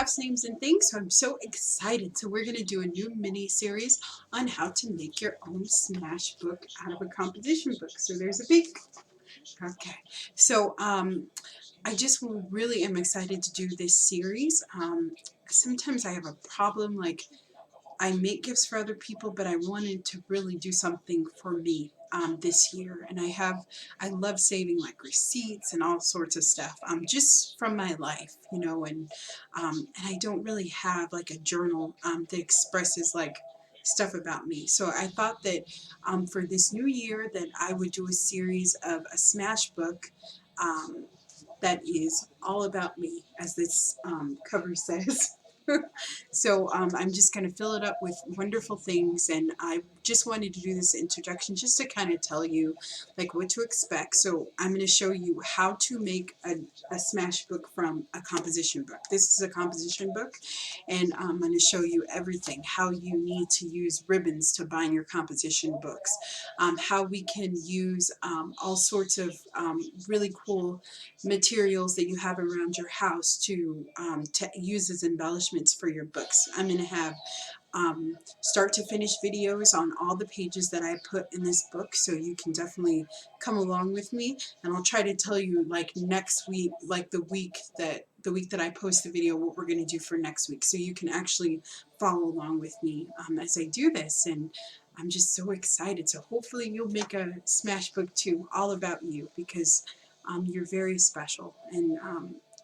Crafts, Names, and Things. So I'm so excited. So we're going to do a new mini series on how to make your own smash book out of a composition book. So there's a peek. Okay. So I just really am excited to do this series. Sometimes I have a problem, like I make gifts for other people, but I wanted to really do something for me this year. And I love saving like receipts and all sorts of stuff just from my life, you know, and I don't really have like a journal that expresses like stuff about me. So I thought that for this new year that I would do a series of a smash book um, that is all about me, as this cover says. So I'm just going to fill it up with wonderful things, and I just wanted to do this introduction just to kind of tell you like what to expect. So I'm going to show you how to make a smash book from a composition book. This is a composition book, and I'm going to show you everything, how you need to use ribbons to bind your composition books, how we can use all sorts of really cool materials that you have around your house to use as embellishments for your books. I'm going to have start to finish videos on all the pages that I put in this book, so you can definitely come along with me, and I'll try to tell you like next week, like the week that I post the video, what we're going to do for next week, so you can actually follow along with me as I do this. And I'm just so excited. So hopefully you'll make a smash book too, all about you, because you're very special, and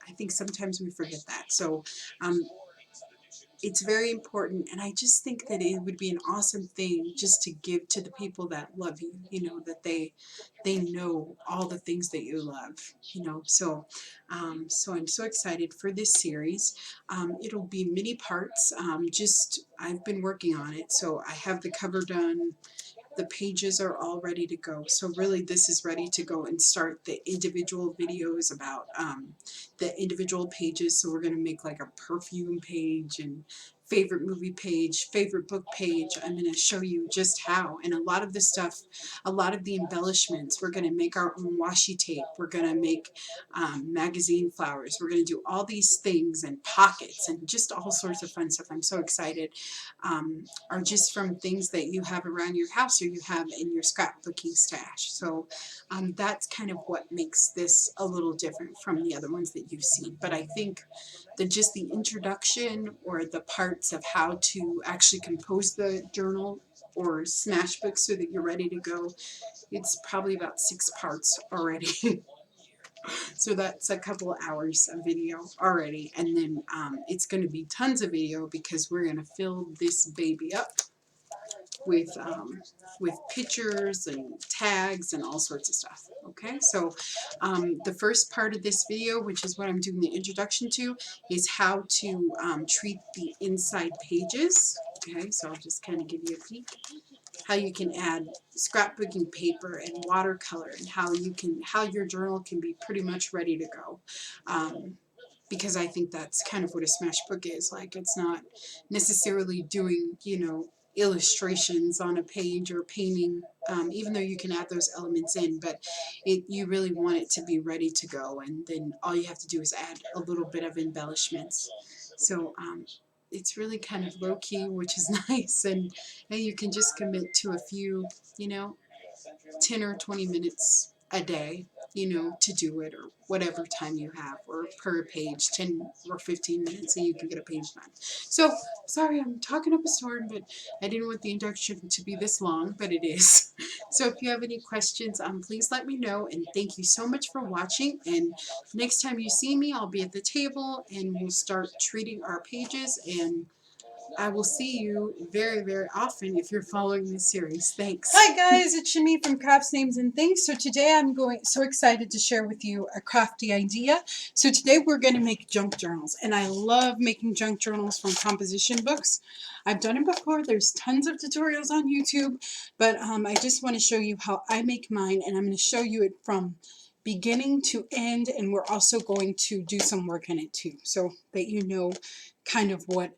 I think sometimes we forget that. So it's very important, and I just think that it would be an awesome thing just to give to the people that love you, you know, that they know all the things that you love, you know. So so I'm so excited for this series. It'll be many parts. I've been working on it, so I have the cover done. The pages are all ready to go. So really this is ready to go and start the individual videos about the individual pages. So we're going to make like a perfume page and favorite movie page, favorite book page. I'm going to show you just how. And a lot of the stuff, a lot of the embellishments, we're going to make our own washi tape. We're going to make magazine flowers. We're going to do all these things, and pockets, and just all sorts of fun stuff. I'm so excited. Are just from things that you have around your house or you have in your scrapbooking stash. So that's kind of what makes this a little different from the other ones that you've seen. But I think that just the introduction or the parts of how to actually compose the journal or smash book so that you're ready to go, it's probably about 6 parts already. So that's a couple of hours of video already, and then it's going to be tons of video because we're going to fill this baby up with pictures and tags and all sorts of stuff. Okay, so the first part of this video, which is what I'm doing the introduction to, is how to treat the inside pages. Okay, so I'll just kind of give you a peek. How you can add scrapbooking paper and watercolor, and how your journal can be pretty much ready to go. Because I think that's kind of what a smash book is. Like, it's not necessarily doing, you know, illustrations on a page or painting, even though you can add those elements in, but you really want it to be ready to go, and then all you have to do is add a little bit of embellishments. So it's really kind of low-key, which is nice, and you can just commit to a few, you know, 10 or 20 minutes a day, you know, to do it, or whatever time you have, or per page, 10 or 15 minutes, and you can get a page done. So, sorry, I'm talking up a storm, but I didn't want the introduction to be this long, but it is. So if you have any questions, please let me know, and thank you so much for watching, and next time you see me, I'll be at the table, and we'll start treating our pages, and I will see you very, very often if you're following this series. Thanks. Hi guys, it's Shami from Crafts, Names, and Things. So today I'm so excited to share with you a crafty idea. So today we're going to make junk journals, and I love making junk journals from composition books. I've done it before. There's tons of tutorials on YouTube, but I just want to show you how I make mine, and I'm going to show you it from beginning to end, and we're also going to do some work in it too, so that you know kind of what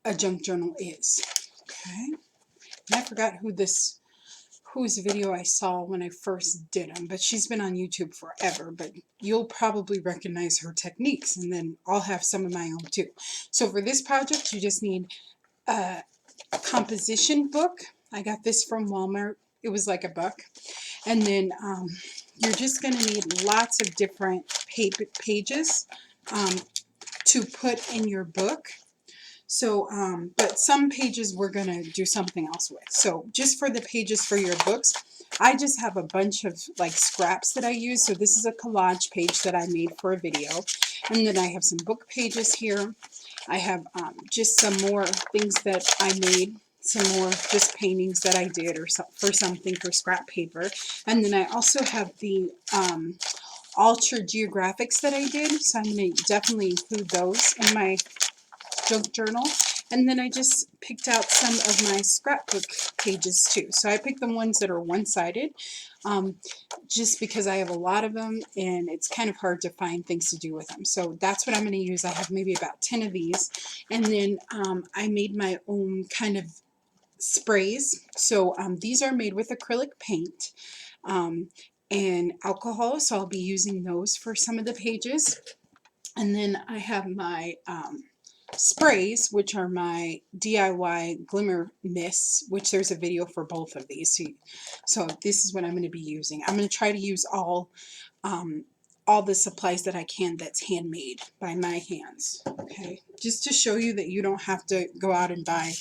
a junk journal is. Okay, and I forgot who whose video I saw when I first did them, but she's been on YouTube forever, but you'll probably recognize her techniques, and then I'll have some of my own too. So for this project, you just need a composition book. I got this from Walmart. It was like $1. And then you're just going to need lots of different pages to put in your book. So, but some pages we're going to do something else with. So just for the pages for your books, I just have a bunch of like scraps that I use. So this is a collage page that I made for a video. And then I have some book pages here. I have just some more things that I made, some more just paintings that I did or for something for scrap paper. And then I also have the altered geographics that I did. So I'm going to definitely include those in my junk journal. And then I just picked out some of my scrapbook pages too. So I picked the ones that are one-sided just because I have a lot of them and it's kind of hard to find things to do with them. So that's what I'm going to use. I have maybe about 10 of these. And then I made my own kind of sprays. So these are made with acrylic paint and alcohol. So I'll be using those for some of the pages. And then I have my sprays, which are my DIY glimmer mists, which there's a video for both of these. So this is what I'm going to be using. I'm going to try to use all the supplies that I can that's handmade by my hands. Okay, just to show you that you don't have to go out and buy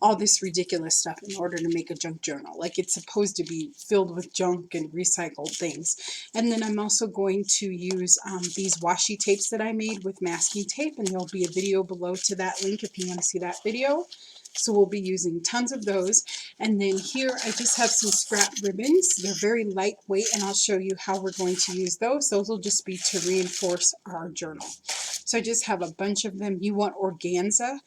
all this ridiculous stuff in order to make a junk journal. Like, it's supposed to be filled with junk and recycled things. And then I'm also going to use these washi tapes that I made with masking tape, and there'll be a video below to that link if you want to see that video. So we'll be using tons of those. And then here I just have some scrap ribbons. They're very lightweight, and I'll show you how we're going to use those. Those will just be to reinforce our journal. So I just have a bunch of them. You want organza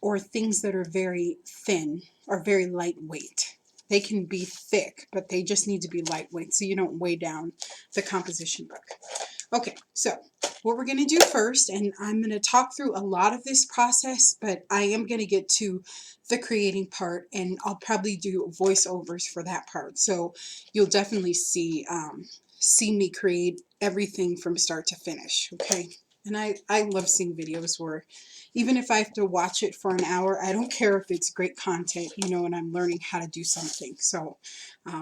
or things that are very thin or very lightweight. They can be thick, but they just need to be lightweight so you don't weigh down the composition book. Okay, so what we're going to do first, and I'm going to talk through a lot of this process, but I am going to get to the creating part, and I'll probably do voiceovers for that part. So you'll definitely see me create everything from start to finish, okay? And I love seeing videos where even if I have to watch it for an hour, I don't care if it's great content, you know, and I'm learning how to do something. So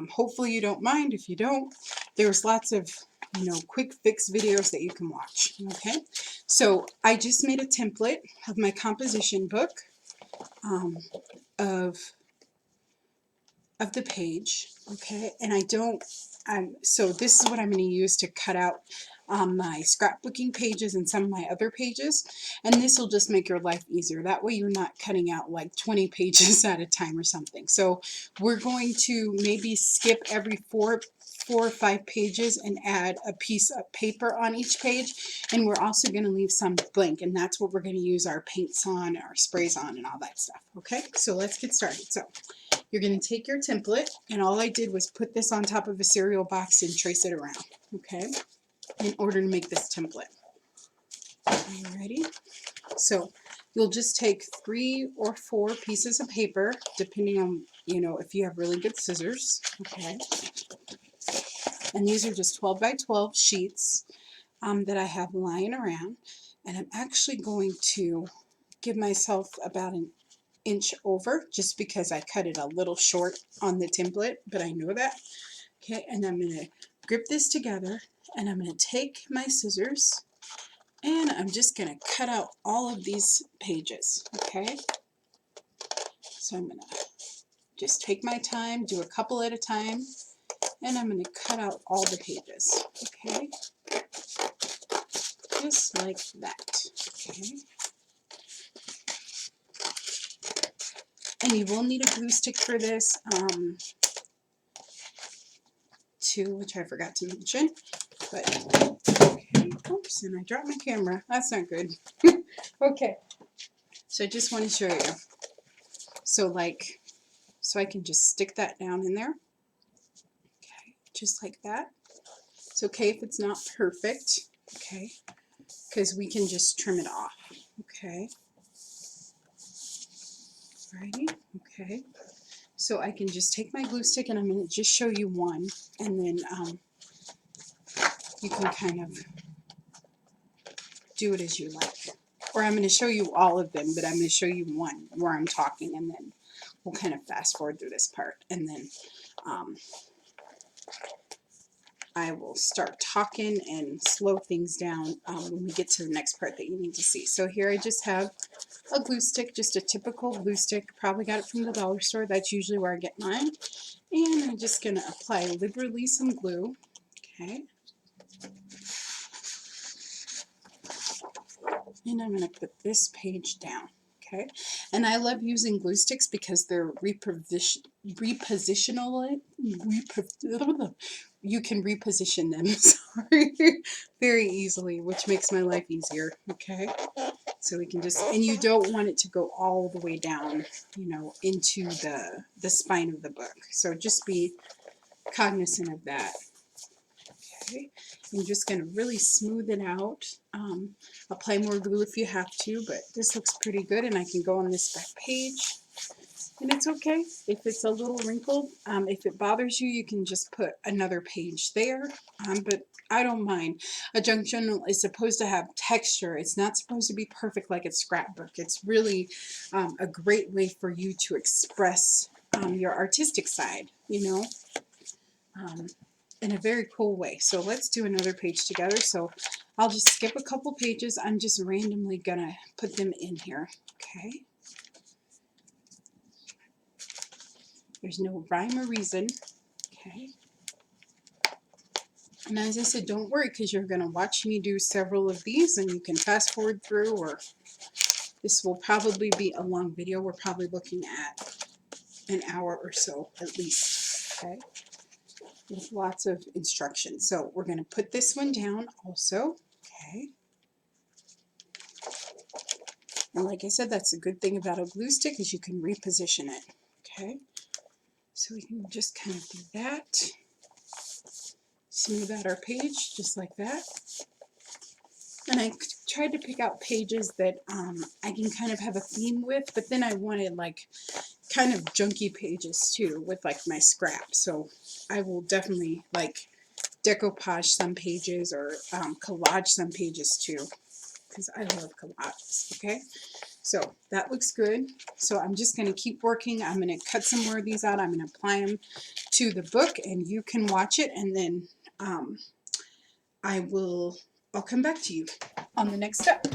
hopefully you don't mind. If you don't, there's lots of, you know, quick fix videos that you can watch. Okay, so I just made a template of my composition book of the page. Okay, and so this is what I'm going to use to cut out my scrapbooking pages and some of my other pages, and this will just make your life easier. That way you're not cutting out like 20 pages at a time or something. So we're going to maybe skip every four or five pages and add a piece of paper on each page, and we're also going to leave some blank, and that's what we're going to use our paints on, our sprays on, and all that stuff. Okay, so let's get started. So you're going to take your template, and all I did was put this on top of a cereal box and trace it around, okay, in order to make this template. Alrighty, so you'll just take 3 or 4 pieces of paper, depending on, you know, if you have really good scissors, okay, and these are just 12 by 12 sheets that I have lying around, and I'm actually going to give myself about an inch over just because I cut it a little short on the template, but I know that. Okay, and I'm going to grip this together, and I'm going to take my scissors, and I'm just going to cut out all of these pages. Okay, so I'm going to just take my time, do a couple at a time, and I'm going to cut out all the pages. Okay, just like that. Okay. And you will need a glue stick for this, too, which I forgot to mention. But, okay, oops, and I dropped my camera. That's not good. Okay, so I just want to show you. So I can just stick that down in there. Okay, just like that. It's okay if it's not perfect, okay, because we can just trim it off. Okay. Alrighty, okay. So I can just take my glue stick, and I'm going to just show you one, and then you can kind of do it as you like. Or I'm going to show you all of them, but I'm going to show you one where I'm talking, and then we'll kind of fast forward through this part, and then I will start talking and slow things down when we get to the next part that you need to see. So here I just have a glue stick, just a typical glue stick. Probably got it from the dollar store. That's usually where I get mine. And I'm just going to apply liberally some glue. Okay. And I'm going to put this page down. Okay. And I love using glue sticks because they're repositionable. You can reposition them, sorry, very easily, which makes my life easier. Okay. So we can just, and you don't want it to go all the way down, you know, into the spine of the book. So just be cognizant of that. Okay. I'm just going to really smooth it out. Apply more glue if you have to, but this looks pretty good, and I can go on this back page. And it's okay if it's a little wrinkled. If it bothers you, you can just put another page there, but I don't mind. A junk journal is supposed to have texture. It's not supposed to be perfect like a scrapbook. It's really a great way for you to express your artistic side, you know, in a very cool way. So let's do another page together. So I'll just skip a couple pages. I'm just randomly going to put them in here, okay? There's no rhyme or reason, okay? And as I said, don't worry, because you're going to watch me do several of these, and you can fast forward through, or this will probably be a long video. We're probably looking at an hour or so at least, okay? With lots of instructions. So we're going to put this one down also, okay? And like I said, that's a good thing about a glue stick, is you can reposition it, okay? So we can just kind of do that. Smooth out our page just like that. And I tried to pick out pages that I can kind of have a theme with, but then I wanted like kind of junky pages too with like my scrap. So I will definitely like decoupage some pages, or collage some pages too, because I love collages, okay? So that looks good. So I'm just going to keep working. I'm going to cut some more of these out. I'm going to apply them to the book, and you can watch it, and then I'll come back to you on the next step.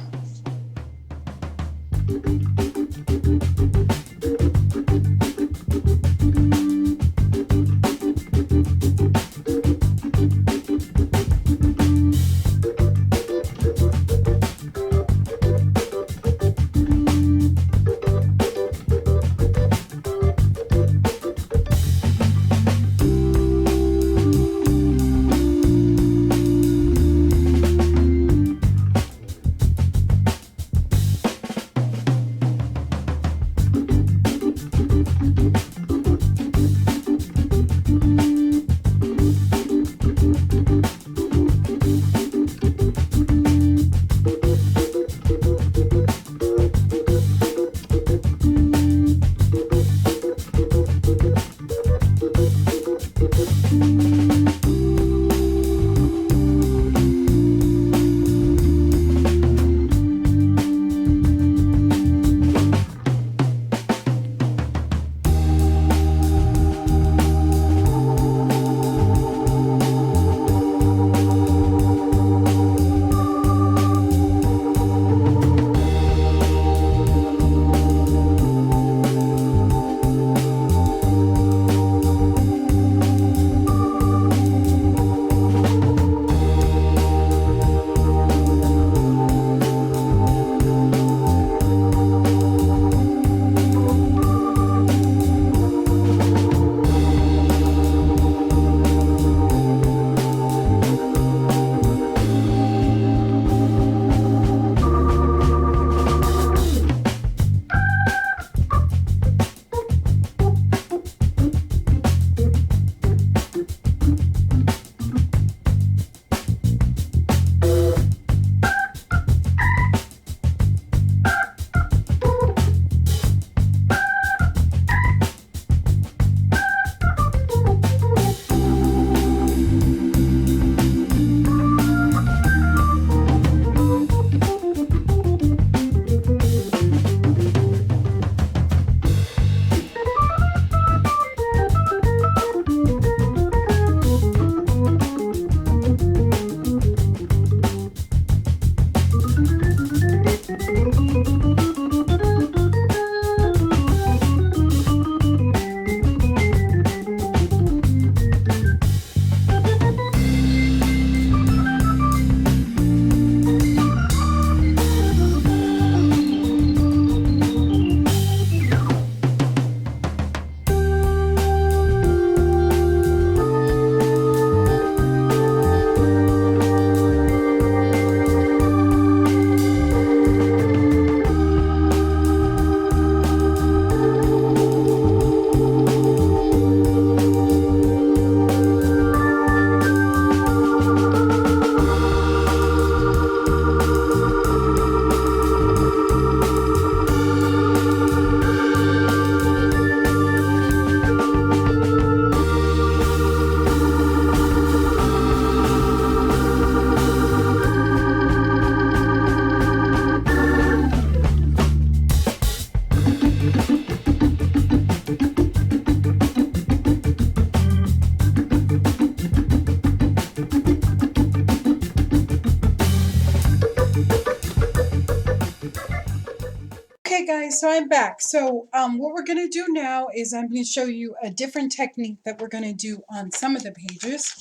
guys, so I'm back. So what we're going to do now is I'm going to show you a different technique that we're going to do on some of the pages.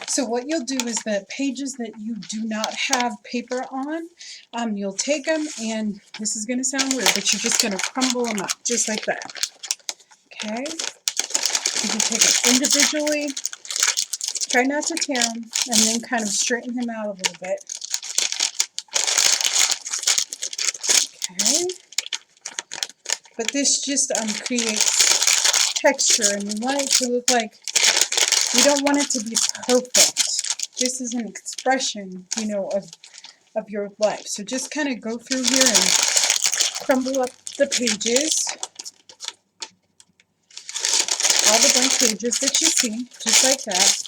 So what you'll do is the pages that you do not have paper on, you'll take them, and this is going to sound weird, but you're just going to crumble them up just like that. Okay? You can take them individually, try not to tear them, and then kind of straighten them out a little bit. Okay? But this just creates texture, and we want it to look like, we don't want it to be perfect. This is an expression, you know, of your life. So just kind of go through here and crumble up the pages, all the blank pages that you see, just like that.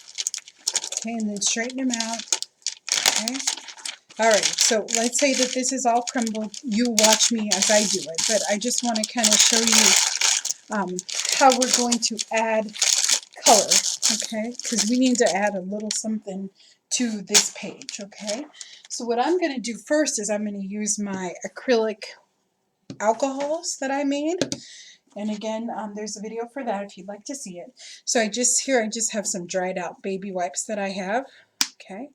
Okay, and then straighten them out. Okay. Alright, so let's say that this is all crumbled. You watch me as I do it, but I just want to kind of show you how we're going to add color, okay? Because we need to add a little something to this page, okay? So what I'm going to do first is I'm going to use my acrylic alcohols that I made. And again, there's a video for that if you'd like to see it. So I just have some dried out baby wipes that I have, okay?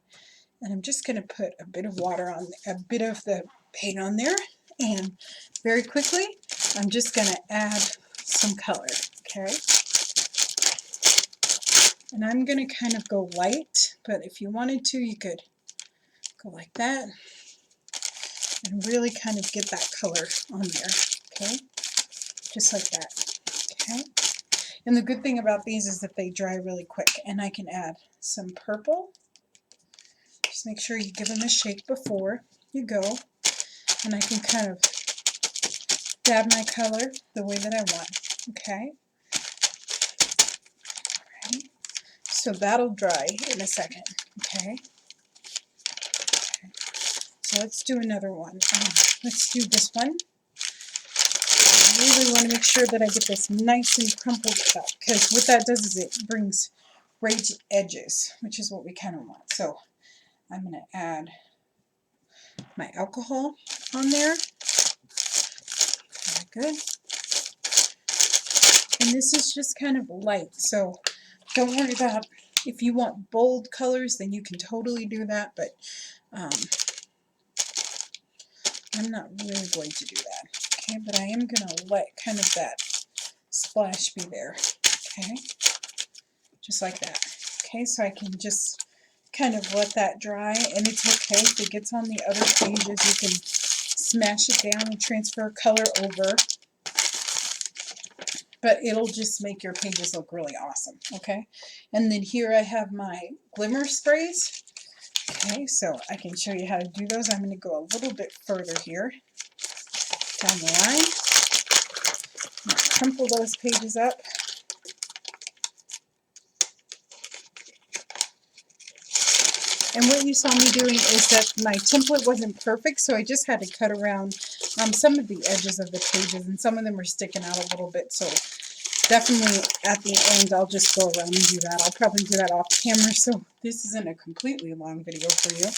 And I'm just going to put a bit of water on, a bit of the paint on there, and very quickly I'm just going to add some color, okay? And I'm going to kind of go light, but if you wanted to, you could go like that and really kind of get that color on there, okay? Just like that, okay? And the good thing about these is that they dry really quick, and I can add some purple. Just make sure you give them a shake before you go, and I can kind of dab my color the way that I want, okay? Alright. So that'll dry in a second, okay? So let's do another one. Let's do this one. I really want to make sure that I get this nice and crumpled up, because what that does is it brings right edges, which is what we kind of want. So I'm going to add my alcohol on there. Very good. And this is just kind of light, so don't worry about, if you want bold colors, then you can totally do that, but I'm not really going to do that. Okay, but I am going to let kind of that splash be there. Okay, just like that. Okay, so I can just kind of let that dry, and it's okay if it gets on the other pages. You can smash it down and transfer color over, but it'll just make your pages look really awesome. Okay, and then here I have my glimmer sprays. Okay, so I can show you how to do those. I'm going to go a little bit further here down the line. I'm going to crumple those pages up. And what you saw me doing is that my template wasn't perfect, so I just had to cut around some of the edges of the pages, and some of them are sticking out a little bit, so definitely at the end I'll just go around and do that. I'll probably do that off camera, so this isn't a completely long video for you.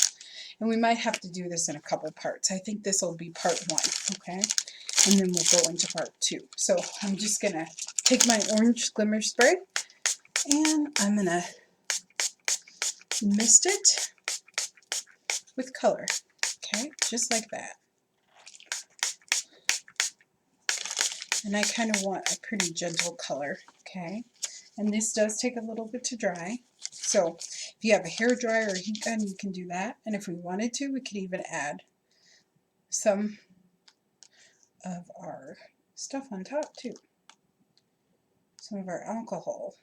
And we might have to do this in a couple parts. I think this will be part 1, okay? And then we'll go into part 2. So I'm just going to take my orange glimmer spray, and I'm going to mist it with color, okay? Just like that. And I kind of want a pretty gentle color, okay? And this does take a little bit to dry. So if you have a hair dryer or a heat gun, you can do that. And if we wanted to, we could even add some of our stuff on top too. Some of our alcohol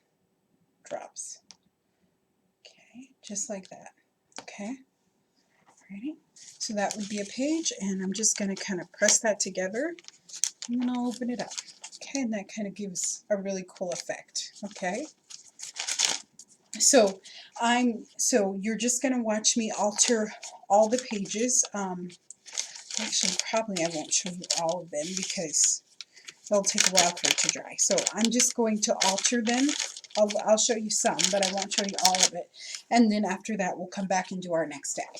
drops. Okay, just like that. Okay, alrighty. So that would be a page, and I'm just going to kind of press that together, and then I'll open it up. Okay, and that kind of gives a really cool effect. Okay. So you're just going to watch me alter all the pages. Actually, probably I won't show you all of them because it'll take a while for it to dry. So I'm just going to alter them. I'll show you some, but I won't show you all of it. And then after that, we'll come back and do our next step.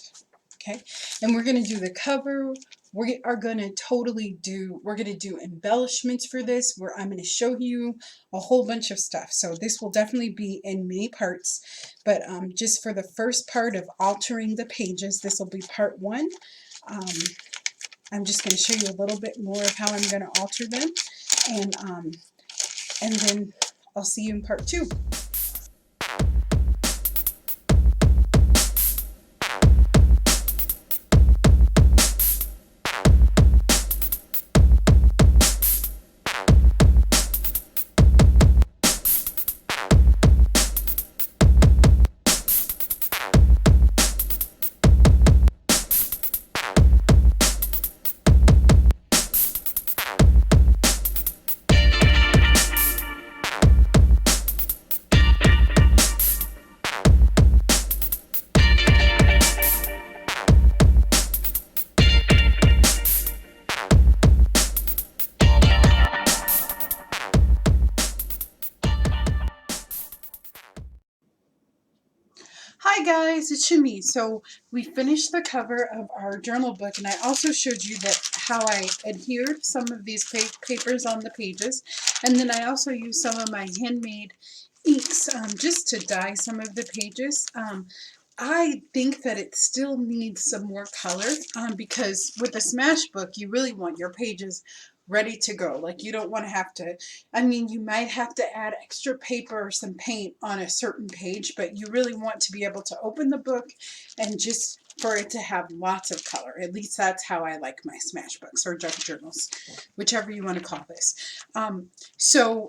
okay? And we're going to do the cover. We are going to we're going to do embellishments for this, where I'm going to show you a whole bunch of stuff. So this will definitely be in many parts, but just for the first part of altering the pages, this will be part 1. I'm just going to show you a little bit more of how I'm going to alter them, and then I'll see you in part 2. Hi guys, it's Shami. So we finished the cover of our journal book, and I also showed you that how I adhered some of these papers on the pages, and then I also used some of my handmade inks just to dye some of the pages. I think that it still needs some more color because with a smash book you really want your pages ready to go. Like, you don't want to have to, I mean, you might have to add extra paper or some paint on a certain page, but you really want to be able to open the book and just for it to have lots of color. At least that's how I like my smash books or junk journals, whichever you want to call this. And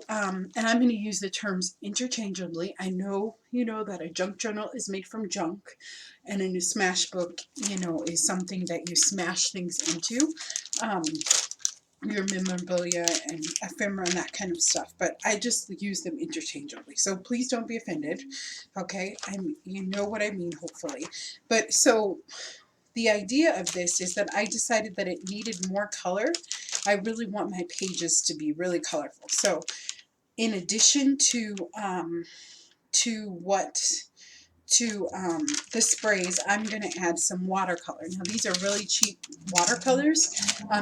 I'm going to use the terms interchangeably. I know you know that a junk journal is made from junk, and a smash book, you know, is something that you smash things into. Your memorabilia and ephemera and that kind of stuff, but I just use them interchangeably, so please don't be offended, okay? You know what I mean, hopefully. But so the idea of this is that I decided that it needed more color. I really want my pages to be really colorful, so in addition to the sprays, I'm going to add some watercolor. Now these are really cheap watercolors,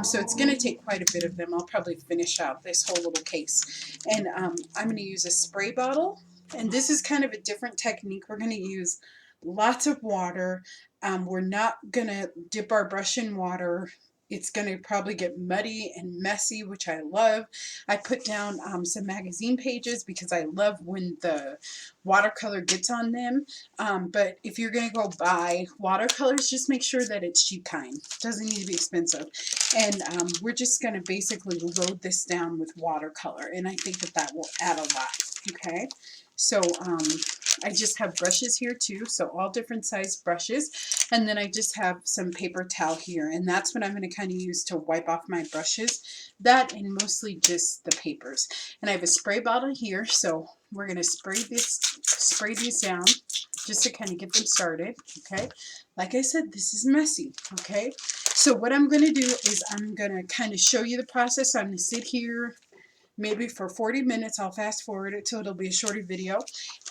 so it's going to take quite a bit of them. I'll probably finish out this whole little case. And I'm going to use a spray bottle, and this is kind of a different technique. We're going to use lots of water. We're not going to dip our brush in water. It's going to probably get muddy and messy, which I love. I put down some magazine pages because I love when the watercolor gets on them. But if you're going to go buy watercolors, just make sure that it's cheap kind. It doesn't need to be expensive. And we're just going to basically load this down with watercolor. And I think that that will add a lot. Okay. So I just have brushes here too, so all different size brushes, and then I just have some paper towel here, and that's what I'm going to kind of use to wipe off my brushes. That and mostly just the papers. And I have a spray bottle here, so we're going to spray these down just to kind of get them started. Okay, like I said, this is messy. Okay, so what I'm going to do is I'm going to kind of show you the process. I'm going to sit here maybe for 40 minutes. I'll fast forward it till it'll be a shorter video,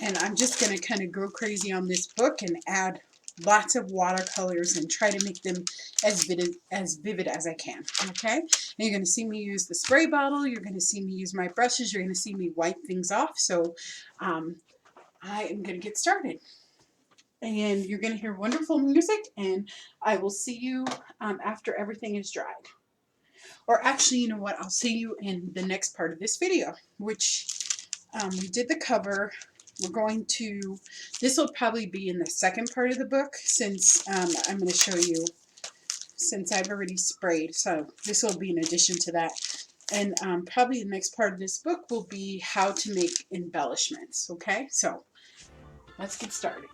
and I'm just going to kind of go crazy on this book and add lots of watercolors and try to make them as vivid as I can. Okay, and you're going to see me use the spray bottle, you're going to see me use my brushes, you're going to see me wipe things off. So I am going to get started, and you're going to hear wonderful music, and I will see you after everything is dried. Or actually, you know what, I'll see you in the next part of this video, which we did the cover. We're going to, this will probably be in the second part of the book, since I'm going to show you, since I've already sprayed, so this will be in addition to that. And probably the next part of this book will be how to make embellishments, okay? So let's get started.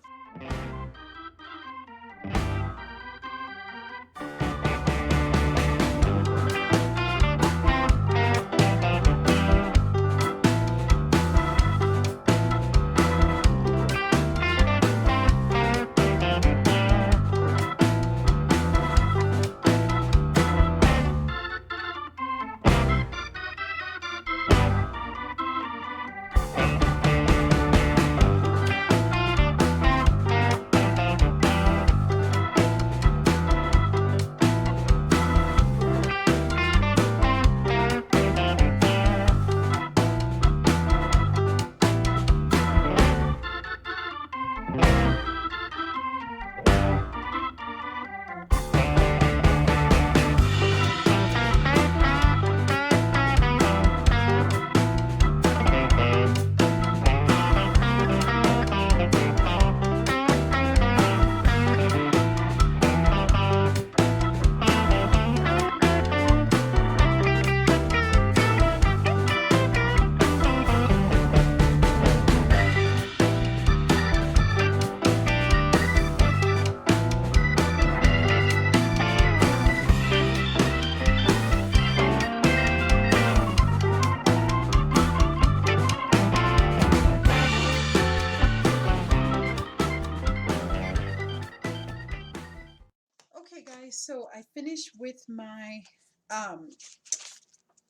guys, so I finished with my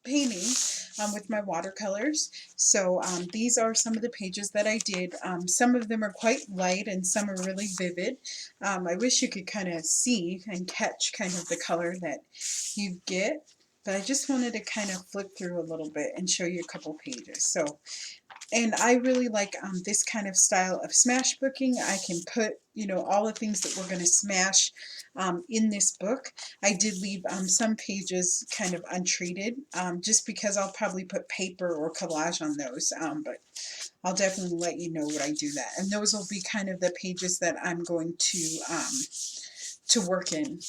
painting with my watercolors. So these are some of the pages that I did. Some of them are quite light and some are really vivid. I wish you could kind of see and catch kind of the color that you get, but I just wanted to kind of flip through a little bit and show you a couple pages. So, and I really like this kind of style of smash booking. I can put, you know, all the things that we're going to smash in this book. I did leave some pages kind of untreated, just because I'll probably put paper or collage on those, but I'll definitely let you know when I do that. And those will be kind of the pages that I'm going to work in.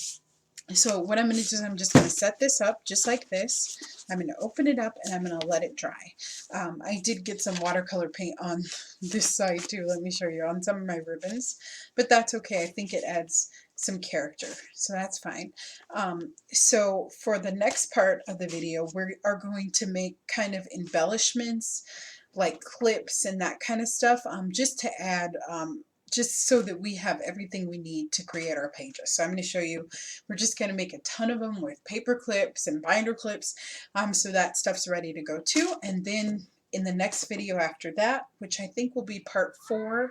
So what I'm going to do is I'm just going to set this up just like this. I'm going to open it up and I'm going to let it dry. I did get some watercolor paint on this side too. Let me show you on some of my ribbons, but that's okay. I think it adds some character, so that's fine. So for the next part of the video, we are going to make kind of embellishments like clips and that kind of stuff, just to add just so that we have everything we need to create our pages. So I'm going to show you, we're just going to make a ton of them with paper clips and binder clips, so that stuff's ready to go too. And then in the next video after that, which I think will be part 4,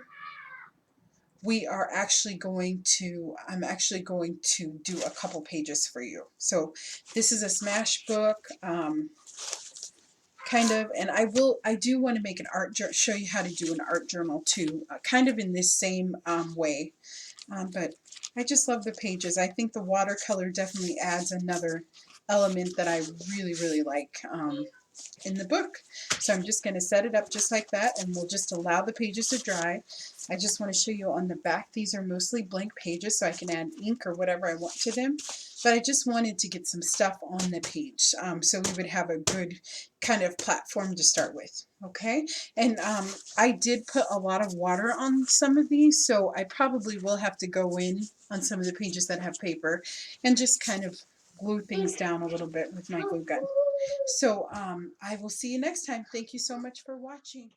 we are actually going to, I'm actually going to do a couple pages for you. So this is a smash book, kind of, and I do want to make an art journal, show you how to do an art journal too, kind of in this same way, but I just love the pages. I think the watercolor definitely adds another element that I really like in the book. So I'm just going to set it up just like that, and we'll just allow the pages to dry. I just want to show you on the back, these are mostly blank pages, so I can add ink or whatever I want to them. But I just wanted to get some stuff on the page, so we would have a good kind of platform to start with. Okay, and I did put a lot of water on some of these, so I probably will have to go in on some of the pages that have paper and just kind of glue things down a little bit with my glue gun. So I will see you next time. Thank you so much for watching.